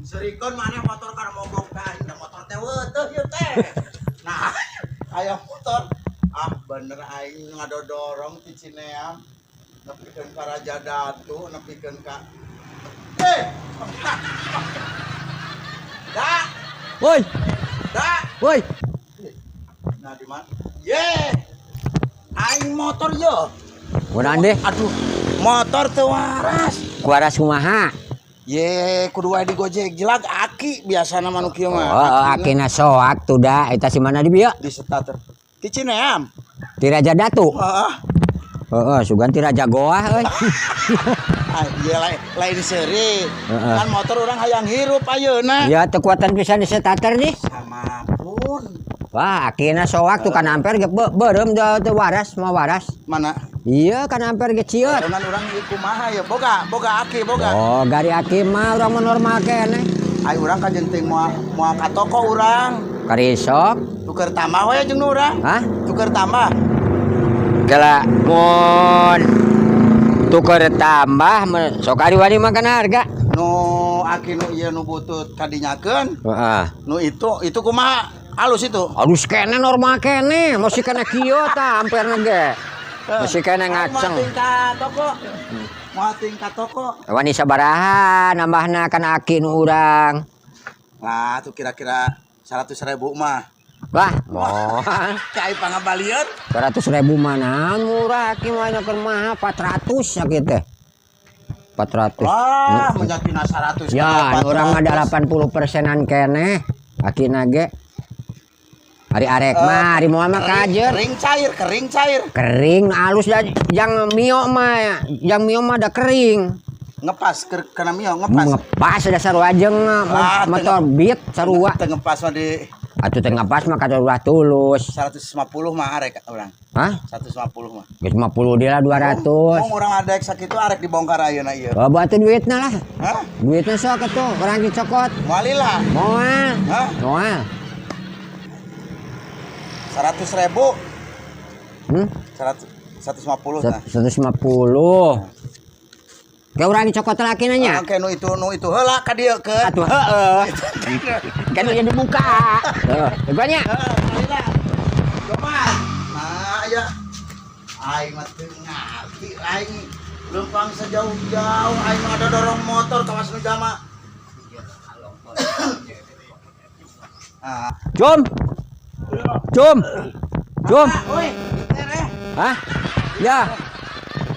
Serikon mana motor karena mogok kan, motor teh weueuh ieu teh. Nah, aya motor bener aing ngadodorong ti Cineam. Nepikeun ka Raja Datu, nepikeun ka Da. Woi. Da. Woi. Nah, di mana? Aing motor yo. Kunaon deh? Aduh, motor teu waras. Kuaras kumaha? Kudu wae digojek jelag aki biasana manu kieu mah. Oh, akina soak tuh da. Eta si mana di bieu? Di starter. Di Cineam. Ti Raja Datu. Heeh. Heeh, sugan ti Raja Goah euy. Iya lain seri. Kan motor orang hayang hirup ayeuna. Ya kekuatan pisan di starter nih. Sama pun. Wah, akina soak tuh kan ampere ge beureum teu waras, mau waras. Mana? Iya, kan ampere ge cieut. Orang ieu kumaha ya? Boga aki boga. Oh, gari aki mah urang mah normal keneh. Ai urang ka jenting moal ka toko urang. Karisok. Tuker tambah we jeung urang. Hah? Tuker tambah. Gala mun tuker tambah sok ari wani makan harga. Nu aki nu ieu nu butut kadinyakeun. Heeh. Nu itu kumaha? Halus itu. Halus kene normal kene, masih kena kieu tah amperna ge. Masih kena ngaceng. Mau tingkat toko. Mau tingkat toko. Wani sabaraha nambahna kan aki nu urang. Lah tuh kira-kira 100.000 mah. Wah, moal. Cai pangabalieun. 100.000 mah naon murah aki mah nyokeun mah 400 sakitu teh. 400. Wah, menyatina 100. Ya, urang mah ada 80%-an keneh. Akina ge. Ari arek mah, ari moal mah kajer. Kering cair. Kering alus da yang mio mah, ada kering. Ngepas kana mio ngepas. Ngepas da sarua jeung motor beat sarua. Teu ngepas mah di Atuh teh ngepas mah kadarua tulus. 150 mah arek urang. Hah? 150 mah. Geus 50 deui lah 200. Mau urang ada sakitu arek dibongkar ayeuna ieu. Oh, batu duitna lah. Hah? Duitna sok atuh, urang dicokot. Moalila. Moal. Hah? Moal. 100.000. 150 nah. 150. Kayak urang dicokot laki nanya. Oke, nu itu heula ka dieu ke. Atuh heeh. Kan udah dibuka. Tuh, gua nya. Heeh, coba. Nah, ya. Aing mah teu ngarti aing leumpang sejauh-jauh aing ada dorong motor kawas nu jama. Cum. Hah? Ya.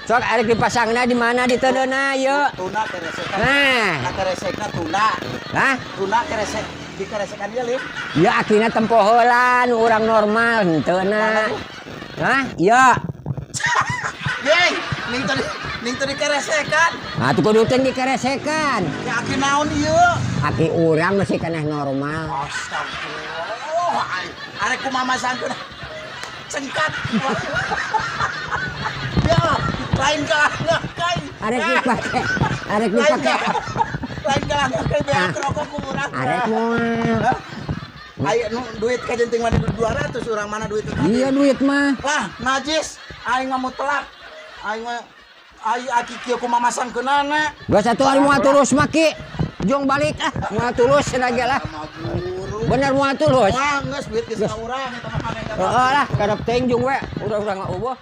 Sok arek dipasangna di mana di teundeuna yeuh. Tuna keresekan. Nah. Keresekna tuna. Hah? Tuna keresek dikeresekan dia lieu. Ya akina tempo heula nu urang normal henteu na. Hah? Ya. Yeay, ning teu dikeresekan. Nah tuh kudu teh dikeresekan. Ya aki naon ieu? Aki urang masih keneh normal. Astagfirullah. Arek kumaha sangkeun. Cengkat. Ya, lain kalah kai. Arek dipake. Lain kalah kai beak rokok ku urang. Arek moal. Aya nu duit ka jenting mah 200 urang mana duit tadi. Iya duit mah. Wah, najis. Aing mah mutlak. Aing mah aki kieu kumaha masangkeunana. Gua satu hari moal tulus maki. Jong balik moal tulus cenah lah. Bener moal tulus. Wah, geus duit geus ka urang eta mah Heeh lah, kadap teuing jung we. Udah ngaubuh.